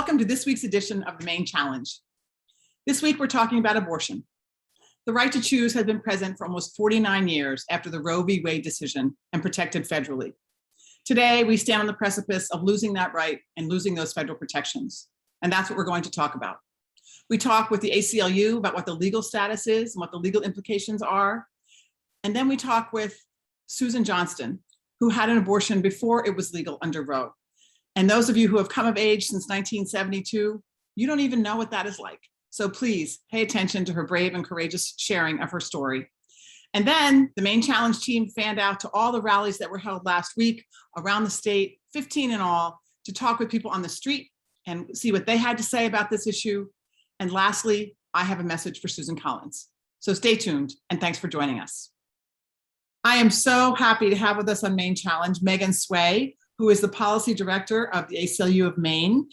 Welcome to this week's edition of the Maine Challenge. This week, we're talking about abortion. The right to choose has been present for almost 49 years after the Roe v. Wade decision and protected federally. Today, we stand on the precipice of losing that right and losing those federal protections. And that's what we're going to talk about. We talk with the ACLU about what the legal status is and what the legal implications are. And then we talk with Susan Johnston, who had an abortion before it was legal under Roe. And those of you who have come of age since 1972, you don't even know what that is like. So please pay attention to her brave and courageous sharing of her story. And then the Maine Challenge team fanned out to all the rallies that were held last week around the state, 15 in all, to talk with people on the street and see what they had to say about this issue. And lastly, I have a message for Susan Collins. So stay tuned and thanks for joining us. I am so happy to have with us on Maine Challenge Megan Sway, who is the policy director of the ACLU of Maine,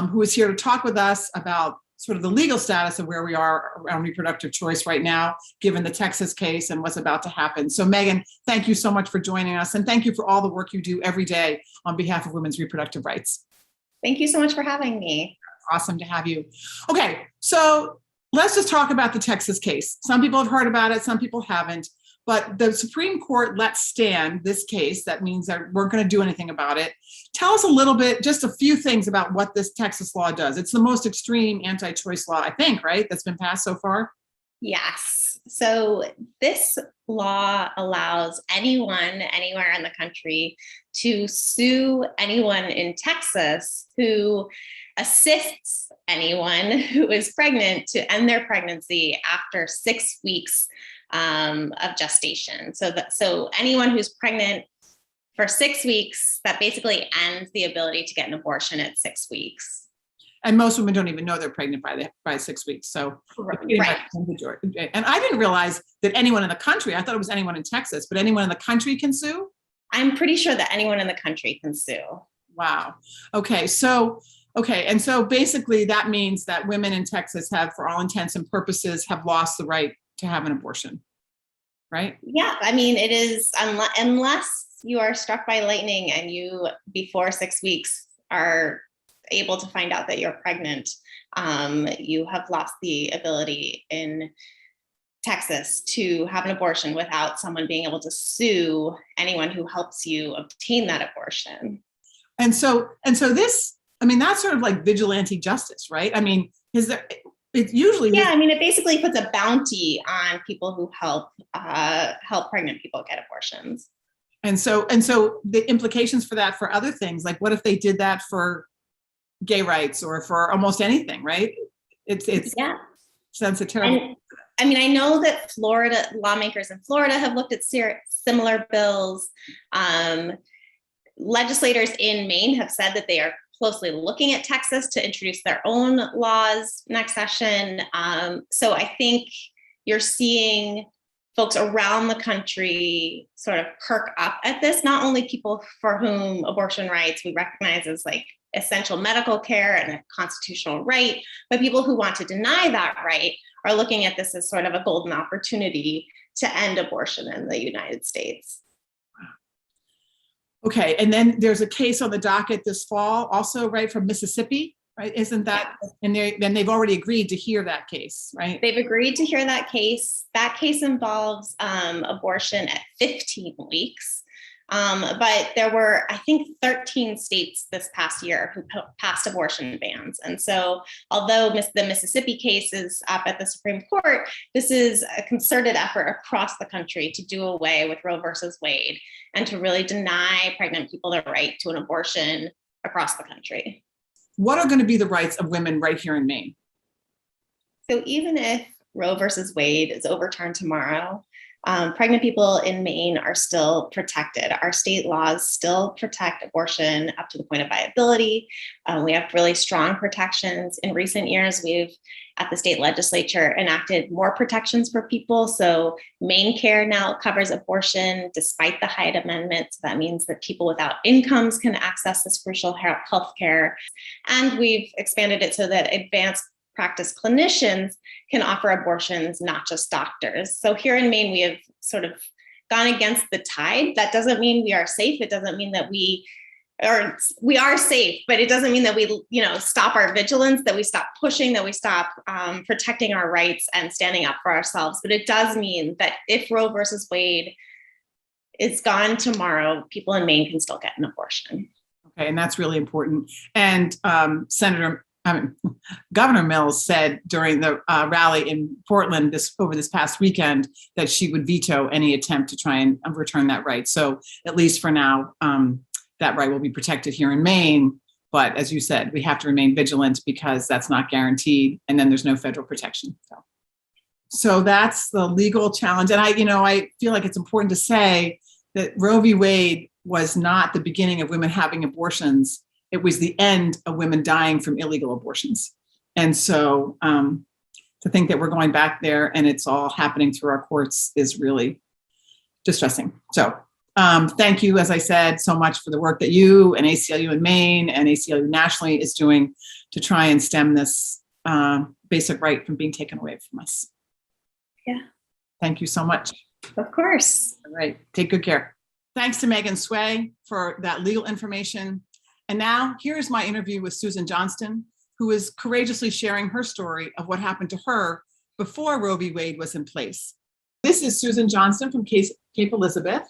who is here to talk with us about sort of the legal status of where we are around reproductive choice right now, given the Texas case and what's about to happen. So Megan, thank you so much for joining us. And thank you for all the work you do every day on behalf of women's reproductive rights. Thank you so much for having me. Awesome to have you. Okay, so let's just talk about the Texas case. Some people have heard about it, some people haven't. But the Supreme Court let stand this case. That means that we're going to do anything about it. Tell us a little bit, just a few things about what this Texas law does. It's the most extreme anti-choice law, I think, right, that's been passed so far? Yes. So this law allows anyone, anywhere in the country to sue anyone in Texas who assists anyone who is pregnant to end their pregnancy after 6 weeks of gestation. So anyone who's pregnant for 6 weeks, that basically ends the ability to get an abortion at 6 weeks. And most women don't even know they're pregnant by 6 weeks. So, right. And I didn't realize that anyone in the country, I thought it was anyone in Texas, but anyone in the country can sue? I'm pretty sure that anyone in the country can sue. Wow. Okay. And so basically that means that women in Texas have, for all intents and purposes, have lost the right to have an abortion, right? Yeah, I mean, it is, unless you are struck by lightning and you, before 6 weeks, are able to find out that you're pregnant, you have lost the ability in Texas to have an abortion without someone being able to sue anyone who helps you obtain that abortion. And so this, I mean, that's sort of like vigilante justice, right? I mean, it usually, yeah, I mean, it basically puts a bounty on people who help pregnant people get abortions. And so the implications for that for other things, like what if they did that for gay rights or for almost anything, right? It's yeah. Sounds terrible. And, I mean, I know that lawmakers in Florida have looked at similar bills. Legislators in Maine have said that they are closely looking at Texas to introduce their own laws next session. So I think you're seeing folks around the country sort of perk up at this, not only people for whom abortion rights we recognize as like essential medical care and a constitutional right, but people who want to deny that right are looking at this as sort of a golden opportunity to end abortion in the United States. Okay, and then there's a case on the docket this fall, also, right, from Mississippi, right? Isn't that? Yeah. And they've already agreed to hear that case, right? They've agreed to hear that case. That case involves abortion at 15 weeks. But there were, I think, 13 states this past year who passed abortion bans. And so although the Mississippi case is up at the Supreme Court, this is a concerted effort across the country to do away with Roe versus Wade and to really deny pregnant people their right to an abortion across the country. What are going to be the rights of women right here in Maine? So even if Roe versus Wade is overturned tomorrow, pregnant people in Maine are still protected. Our state laws still protect abortion up to the point of viability. We have really strong protections. In recent years, we've, at the state legislature, enacted more protections for people. So Maine Care now covers abortion despite the Hyde Amendment. So that means that people without incomes can access this crucial health care. And we've expanded it so that advanced practice clinicians can offer abortions, not just doctors. So here in Maine, we have sort of gone against the tide. That doesn't mean we are safe. It doesn't mean that we or we are safe, but it doesn't mean that we, stop our vigilance, that we stop pushing, that we stop protecting our rights and standing up for ourselves. But it does mean that if Roe versus Wade is gone tomorrow, people in Maine can still get an abortion. Okay, and that's really important. And Governor Mills said during the rally in Portland over this past weekend that she would veto any attempt to try and overturn that right. So at least for now, that right will be protected here in Maine. But as you said, we have to remain vigilant because that's not guaranteed. And then there's no federal protection. So that's the legal challenge. And I feel like it's important to say that Roe v. Wade was not the beginning of women having abortions. It was the end of women dying from illegal abortions. And so to think that we're going back there and it's all happening through our courts is really distressing. So thank you, as I said, so much for the work that you and ACLU in Maine and ACLU nationally is doing to try and stem this basic right from being taken away from us. Yeah. Thank you so much. Of course. All right. Take good care. Thanks to Megan Sway for that legal information. And now here's my interview with Susan Johnston, who is courageously sharing her story of what happened to her before Roe v. Wade was in place. This is Susan Johnston from Cape Elizabeth.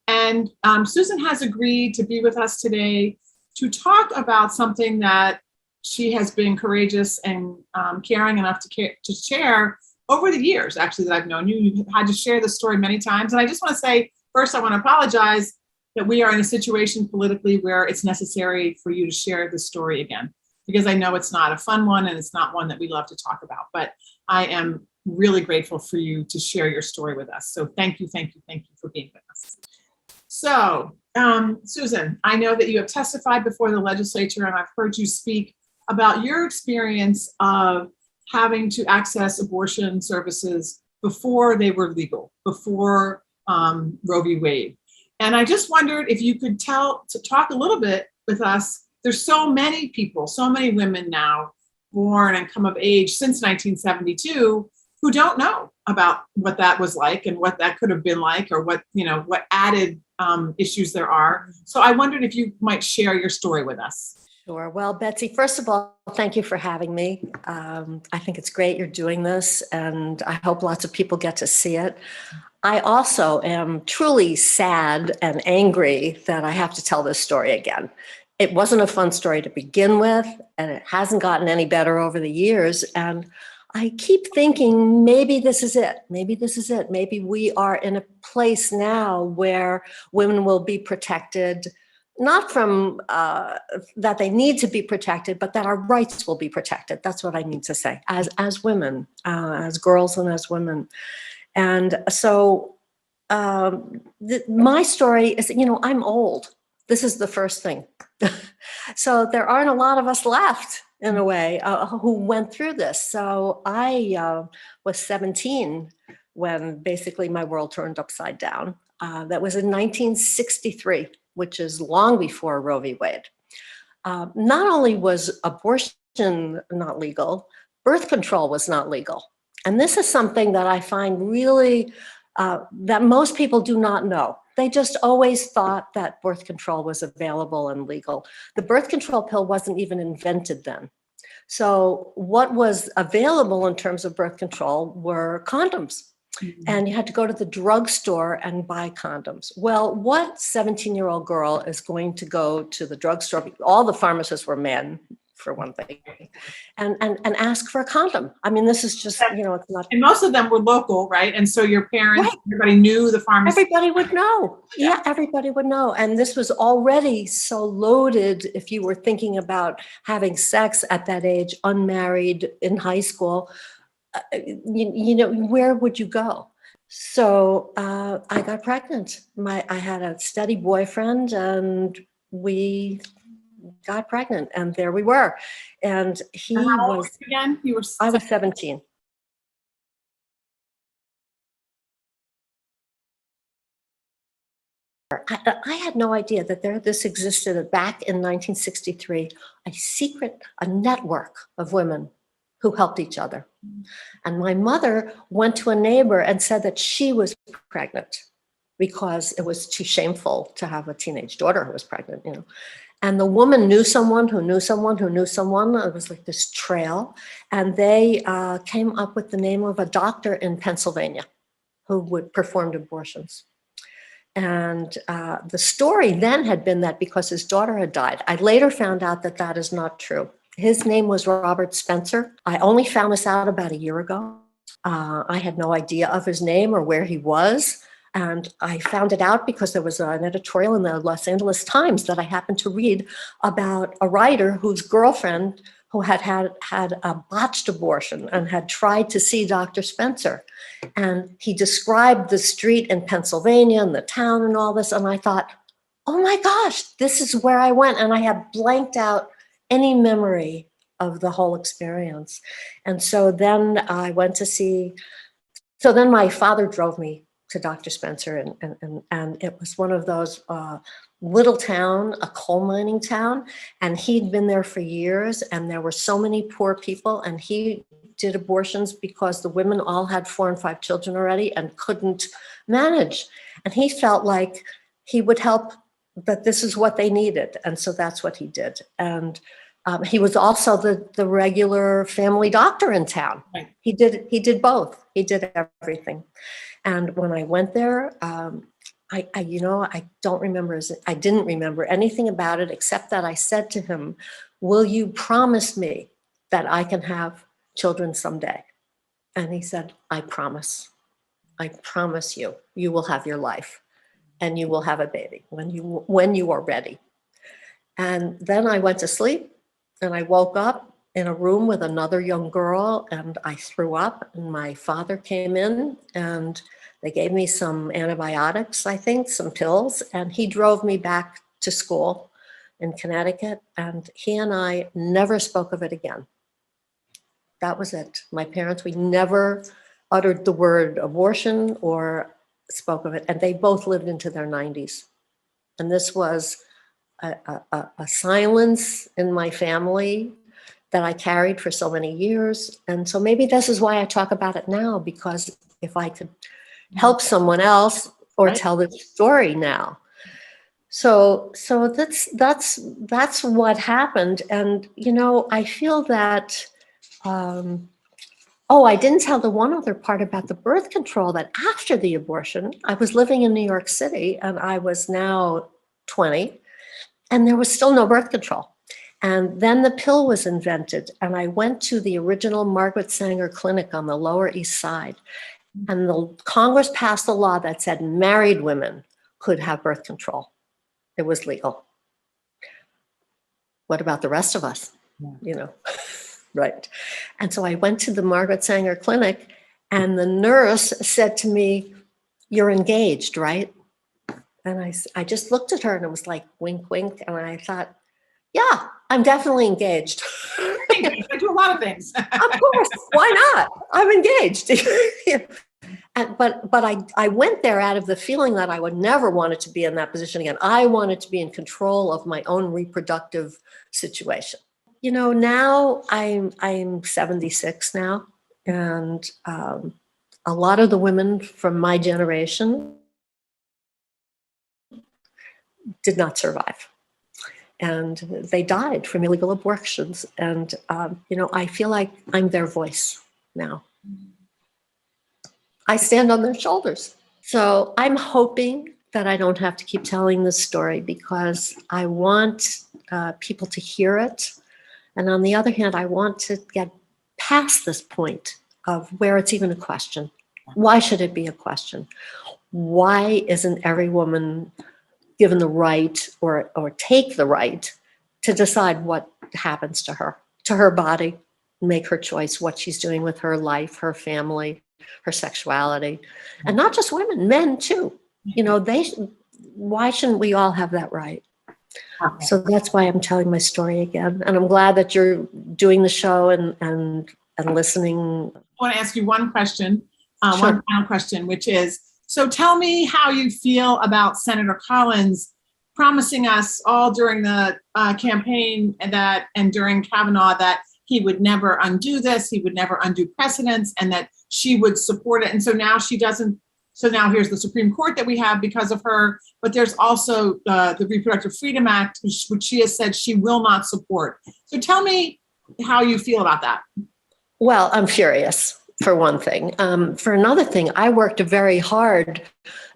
And Susan has agreed to be with us today to talk about something that she has been courageous and caring enough to share over the years, actually, that I've known you. You've had to share this story many times. And I just want to say, first, I want to apologize that we are in a situation politically where it's necessary for you to share this story again, because I know it's not a fun one and it's not one that we love to talk about. But I am really grateful for you to share your story with us. So thank you for being with us. So, Susan, I know that you have testified before the legislature, and I've heard you speak about your experience of having to access abortion services before they were legal, before Roe v. Wade. And I just wondered if you could talk a little bit with us. There's so many people, so many women now born and come of age since 1972 who don't know about what that was like and what that could have been like, or what added issues there are. So I wondered if you might share your story with us. Sure. Well, Betsy, first of all, thank you for having me. I think it's great you're doing this, and I hope lots of people get to see it. I also am truly sad and angry that I have to tell this story again. It wasn't a fun story to begin with, and it hasn't gotten any better over the years. And I keep thinking, maybe this is it. Maybe this is it. Maybe we are in a place now where women will be protected, not from that they need to be protected, but that our rights will be protected. That's what I mean to say, as women, as girls and as women. And so my story is, I'm old. This is the first thing. So there aren't a lot of us left, in a way, who went through this. So I was 17 when basically my world turned upside down. That was in 1963, which is long before Roe v. Wade. Not only was abortion not legal, birth control was not legal. And this is something that I find really, that most people do not know. They just always thought that birth control was available and legal. The birth control pill wasn't even invented then. So what was available in terms of birth control were condoms. Mm-hmm. And you had to go to the drugstore and buy condoms. Well, what 17-year-old girl is going to go to the drugstore? All the pharmacists were men, for one thing, and ask for a condom. I mean, this is just, it's not. And most of them were local, right? And so your parents, right. Everybody knew the pharmacy. Everybody would know. Yeah, everybody would know. And this was already so loaded if you were thinking about having sex at that age, unmarried, in high school. Where would you go? So I got pregnant. I had a steady boyfriend, and we got pregnant, and there we were. And he was again. I was 17. I had no idea that this existed back in 1963, a network of women who helped each other. And my mother went to a neighbor and said that she was pregnant because it was too shameful to have a teenage daughter who was pregnant, And the woman knew someone who knew someone who knew someone. It was like this trail. And they came up with the name of a doctor in Pennsylvania who would perform abortions. And the story then had been that because his daughter had died. I later found out that that is not true. His name was Robert Spencer. I only found this out about a year ago. I had no idea of his name or where he was. And I found it out because there was an editorial in the Los Angeles Times that I happened to read about a writer whose girlfriend who had a botched abortion and had tried to see Dr. Spencer. And he described the street in Pennsylvania and the town and all this. And I thought, oh my gosh, this is where I went. And I had blanked out any memory of the whole experience. And so then I went to see, so then my father drove me to Dr. Spencer, and it was one of those little town, a coal mining town, and he'd been there for years, and there were so many poor people, and he did abortions because the women all had 4 and 5 children already and couldn't manage. And he felt like he would help, that this is what they needed, and so that's what he did. And he was also the regular family doctor in town. Right. He did both. He did everything. And when I went there, I don't remember, I didn't remember anything about it except that I said to him, will you promise me that I can have children someday? And he said, I promise you, you will have your life and you will have a baby when you are ready. And then I went to sleep and I woke up in a room with another young girl, and I threw up, and my father came in and they gave me some antibiotics, I think, some pills, and he drove me back to school in Connecticut, and he and I never spoke of it again. That was it. My parents, we never uttered the word abortion or spoke of it, and they both lived into their 90s. And this was a silence in my family that I carried for so many years. And so maybe this is why I talk about it now, because if I could help someone else or Right. tell the story now. So that's what happened. And, I feel that, I didn't tell the one other part about the birth control, that after the abortion, I was living in New York City and I was now 20 and there was still no birth control. And then the pill was invented, and I went to the original Margaret Sanger Clinic on the Lower East Side, and the Congress passed a law that said married women could have birth control. It was legal. What about the rest of us? Yeah. Right. And so I went to the Margaret Sanger Clinic, and the nurse said to me, you're engaged, right? And I just looked at her and it was like wink, wink. And I thought, yeah, I'm definitely engaged. I do a lot of things. Of course, why not? I'm engaged. But I went there out of the feeling that I would never want to be in that position again. I wanted to be in control of my own reproductive situation. Now I'm 76 now, and a lot of the women from my generation did not survive. And they died from illegal abortions. And, I feel like I'm their voice now. I stand on their shoulders. So I'm hoping that I don't have to keep telling this story, because I want people to hear it. And on the other hand, I want to get past this point of where it's even a question. Why should it be a question? Why isn't every woman given the right or take the right to decide what happens to her body, make her choice, what she's doing with her life, her family, her sexuality, and not just women, men too. Why shouldn't we all have that right? Okay. So that's why I'm telling my story again. And I'm glad that you're doing the show and listening. I want to ask you one question, Sure. one final question, which is, so tell me how you feel about Senator Collins promising us all during the campaign and during Kavanaugh that he would never undo this, he would never undo precedents, and that she would support it. And so now she doesn't So now here's the Supreme Court that we have because of her, but there's also the Reproductive Freedom Act, which she has said she will not support. So tell me how you feel about that. Well, I'm furious, for one thing. For another thing, I worked very hard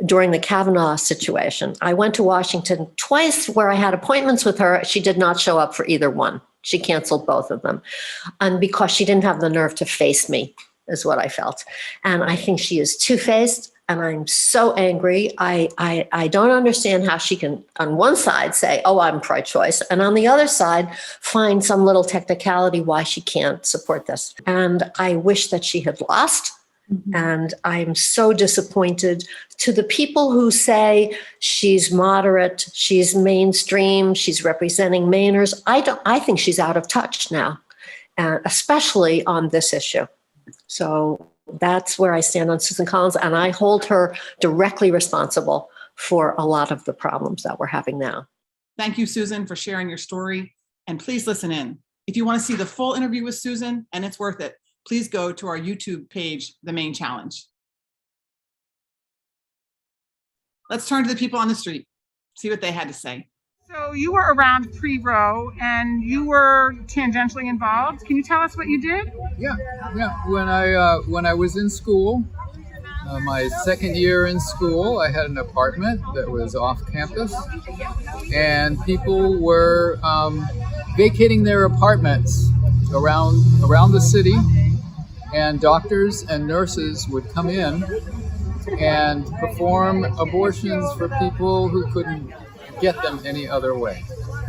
during the Kavanaugh situation. I went to Washington twice where I had appointments with her. She did not show up for either one. She canceled both of them. And because she didn't have the nerve to face me, is what I felt. And I think she is two-faced. And I'm so angry. I don't understand how she can, on one side, say, oh, I'm pro-choice, and on the other side, find some little technicality why she can't support this. And I wish that she had lost. Mm-hmm. And I'm so disappointed to the people who say she's moderate, she's mainstream, she's representing Mainers. I think she's out of touch now, especially on this issue. So that's where I stand on Susan Collins, and I hold her directly responsible for a lot of the problems that we're having now. Thank you, Susan, for sharing your story, and please listen in. If you want to see the full interview with Susan, and it's worth it, please go to our YouTube page, The Maine Challenge. Let's turn to the people on the street, see what they had to say. So you were around pre-Roe and you were tangentially involved. Can you tell us what you did? Yeah. When I was in school, my second year in school, I had an apartment that was off campus, and people were vacating their apartments around the city, and doctors and nurses would come in and perform abortions for people who couldn't get them any other way.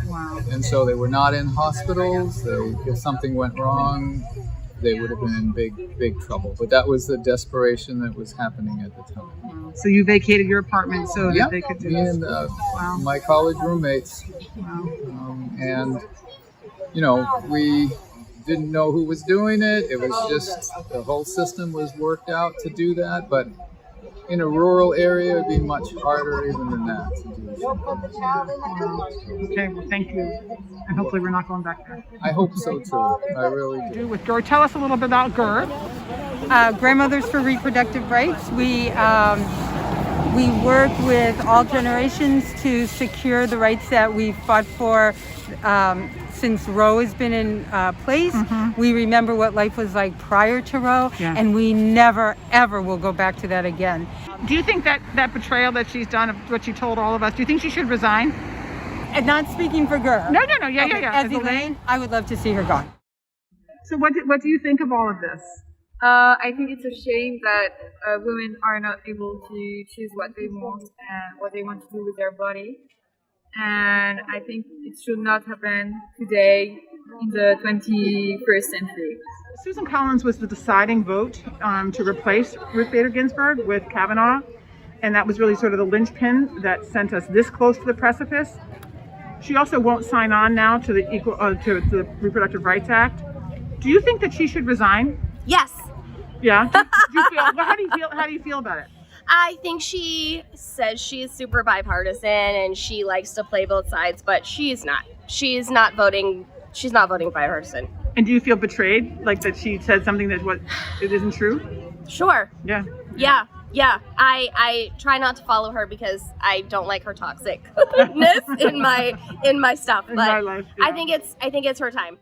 Wow. And so they were not in hospitals. If something went wrong, they would have been in big trouble. But that was the desperation that was happening at the time. Wow. So you vacated your apartment so that they could do this? And wow. My college roommates. Wow. And, we didn't know who was doing it. It was just the whole system was worked out to do that. But in a rural area, it'd be much harder even than that to do something. Okay, well, thank you. And hopefully we're not going back there. I hope so too. I really do. With GER, tell us a little bit about GER. Grandmothers for Reproductive Rights. We work with all generations to secure the rights that we fought for since Roe has been in place. Mm-hmm. We remember what life was like prior to Roe, and we never, ever will go back to that again. Do you think that betrayal that she's done, of what she told all of us, do you think she should resign? And not speaking for GER. No. Yeah. As Elaine, I would love to see her gone. So what do you think of all of this? I think it's a shame that women are not able to choose what they want and what they want to do with their body. And I think it should not happen today in the 21st century. Susan Collins was the deciding vote to replace Ruth Bader Ginsburg with Kavanaugh. And that was really sort of the linchpin that sent us this close to the precipice. She also won't sign on now to the Reproductive Rights Act. Do you think that she should resign? Yes. Yeah. How do you feel about it? I think she says she's super bipartisan and she likes to play both sides, but she's not. She's not voting bipartisan. And do you feel betrayed, like that she said something that it isn't true? Sure. Yeah. Yeah. I try not to follow her because I don't like her toxicness in my stuff. But my life, yeah. I think it's her time.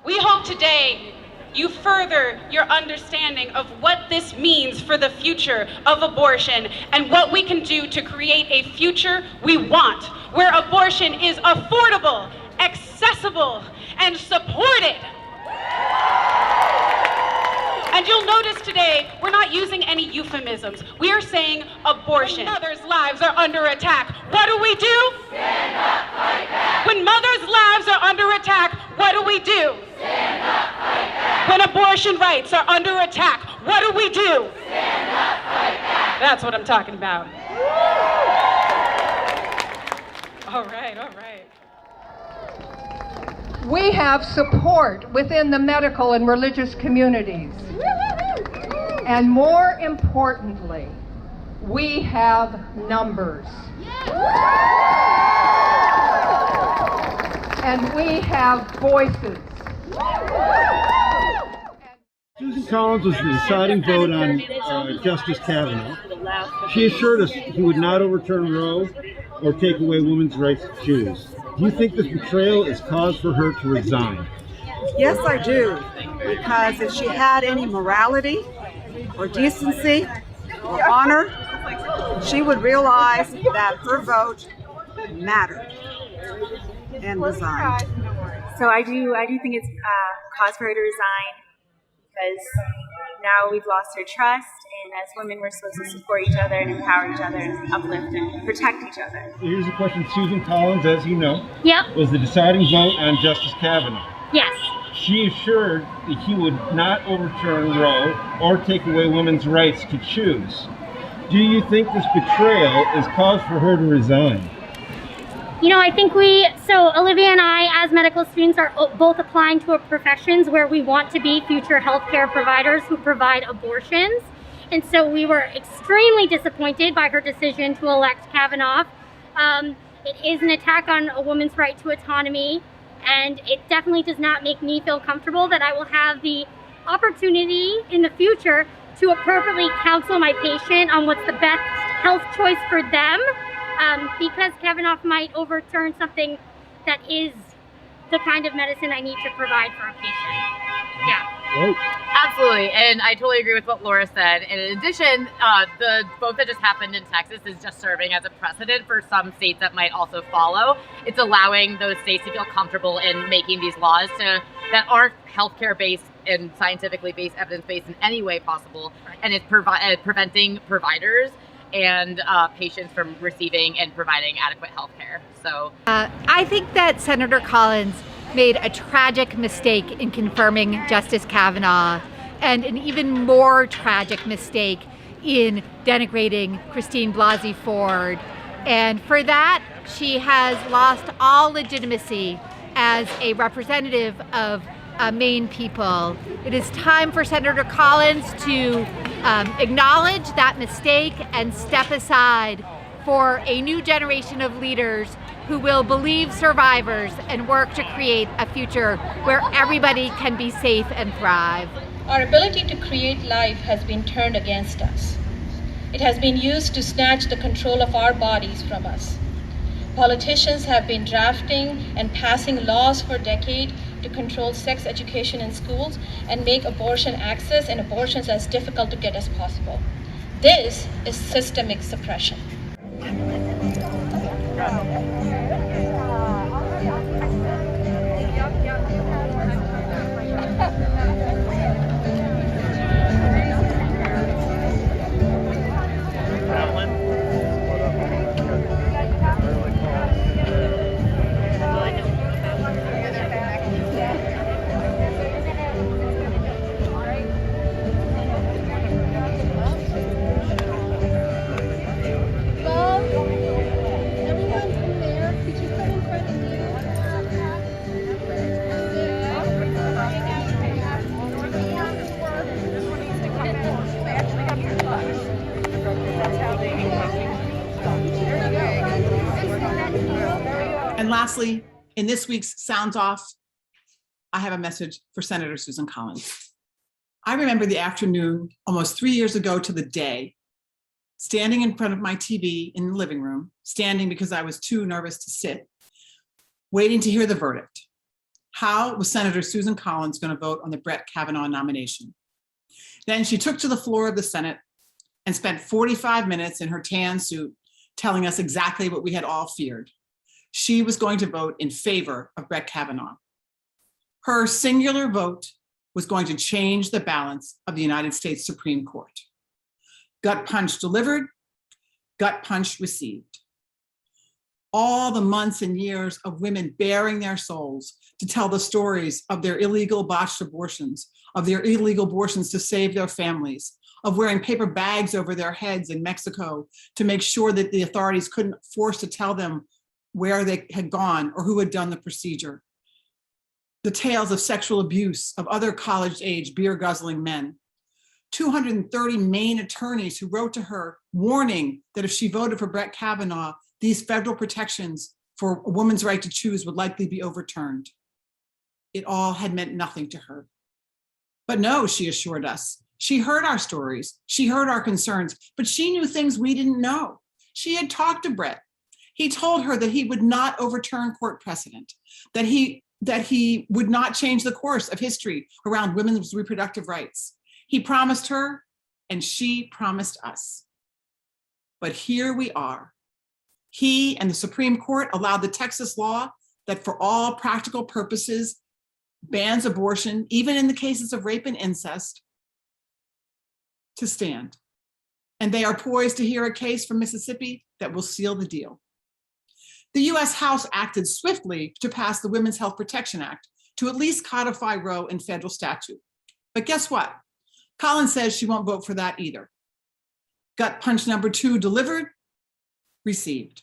We hope today you further your understanding of what this means for the future of abortion and what we can do to create a future we want, where abortion is affordable, accessible, and supported. And you'll notice today, we're not using any euphemisms. We are saying abortion. When mothers' lives are under attack, what do we do? Stand up, fight back. When mothers' lives are under attack, what do we do? Stand up, fight back. When abortion rights are under attack, what do we do? Stand up, fight back. That's what I'm talking about. All right. We have support within the medical and religious communities. And more importantly, we have numbers. And we have voices. Susan Collins was the deciding vote on Justice Kavanaugh. She assured us he would not overturn Roe or take away women's rights to choose. Do you think this betrayal is cause for her to resign? Yes, I do, because if she had any morality or decency or honor, she would realize that her vote mattered and resign. So I do think it's cause for her to resign, because now we've lost her trust, and as women we're supposed to support each other and empower each other and uplift and protect each other. Here's a question. Susan Collins, as you know, Yep. was the deciding vote on Justice Kavanaugh. Yes. She assured that he would not overturn Roe or take away women's rights to choose. Do you think this betrayal is cause for her to resign? You know, I think so Olivia and I, as medical students, are both applying to professions where we want to be future healthcare providers who provide abortions. And so we were extremely disappointed by her decision to elect Kavanaugh. It is an attack on a woman's right to autonomy, and it definitely does not make me feel comfortable that I will have the opportunity in the future to appropriately counsel my patient on what's the best health choice for them, because Kavanaugh might overturn something that is the kind of medicine I need to provide for a patient. Yeah. Right. Absolutely, and I totally agree with what Laura said. And in addition, the vote that just happened in Texas is just serving as a precedent for some states that might also follow. It's allowing those states to feel comfortable in making these laws that aren't healthcare based and scientifically based, evidence based in any way possible, and it's preventing providers and patients from receiving and providing adequate healthcare. So I think that Senator Collins made a tragic mistake in confirming Justice Kavanaugh, and an even more tragic mistake in denigrating Christine Blasey Ford. And for that, she has lost all legitimacy as a representative of Maine people. It is time for Senator Collins to acknowledge that mistake and step aside for a new generation of leaders who will believe survivors and work to create a future where everybody can be safe and thrive. Our ability to create life has been turned against us. It has been used to snatch the control of our bodies from us. Politicians have been drafting and passing laws for decades to control sex education in schools and make abortion access and abortions as difficult to get as possible. This is systemic suppression. And lastly, in this week's Sounds Off, I have a message for Senator Susan Collins. I remember the afternoon almost 3 years ago to the day, standing in front of my TV in the living room, standing because I was too nervous to sit, waiting to hear the verdict. How was Senator Susan Collins going to vote on the Brett Kavanaugh nomination? Then she took to the floor of the Senate and spent 45 minutes in her tan suit telling us exactly what we had all feared. She was going to vote in favor of Brett Kavanaugh. Her singular vote was going to change the balance of the United States Supreme Court. Gut punch delivered, gut punch received. All the months and years of women bearing their souls to tell the stories of their illegal botched abortions, of their illegal abortions to save their families, of wearing paper bags over their heads in Mexico to make sure that the authorities couldn't force to tell them where they had gone or who had done the procedure. The tales of sexual abuse of other college-age beer-guzzling men. 230 Maine attorneys who wrote to her warning that if she voted for Brett Kavanaugh, these federal protections for a woman's right to choose would likely be overturned. It all had meant nothing to her. But no, she assured us, She heard our stories, she heard our concerns, but she knew things we didn't know. She had talked to Brett. He told her that he would not overturn court precedent, that he would not change the course of history around women's reproductive rights. He promised her, and she promised us. But here we are. He and the Supreme Court allowed the Texas law that for all practical purposes bans abortion, even in the cases of rape and incest, to stand. And they are poised to hear a case from Mississippi that will seal the deal. The US House acted swiftly to pass the Women's Health Protection Act to at least codify Roe in federal statute. But guess what? Collins says she won't vote for that either. Gut punch number 2 delivered, received.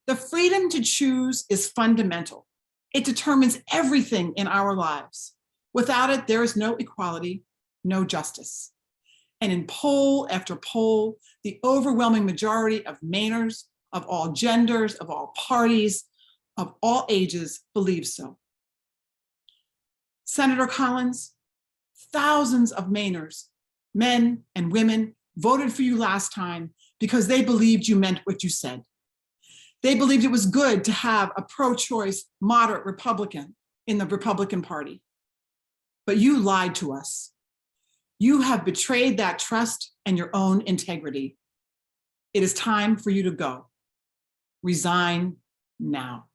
The freedom to choose is fundamental. It determines everything in our lives. Without it, there is no equality, no justice. And in poll after poll, the overwhelming majority of Mainers, of all genders, of all parties, of all ages, believe so. Senator Collins, thousands of Mainers, men and women, voted for you last time because they believed you meant what you said. They believed it was good to have a pro-choice, moderate Republican in the Republican Party. But you lied to us. You have betrayed that trust and your own integrity. It is time for you to go. Resign now.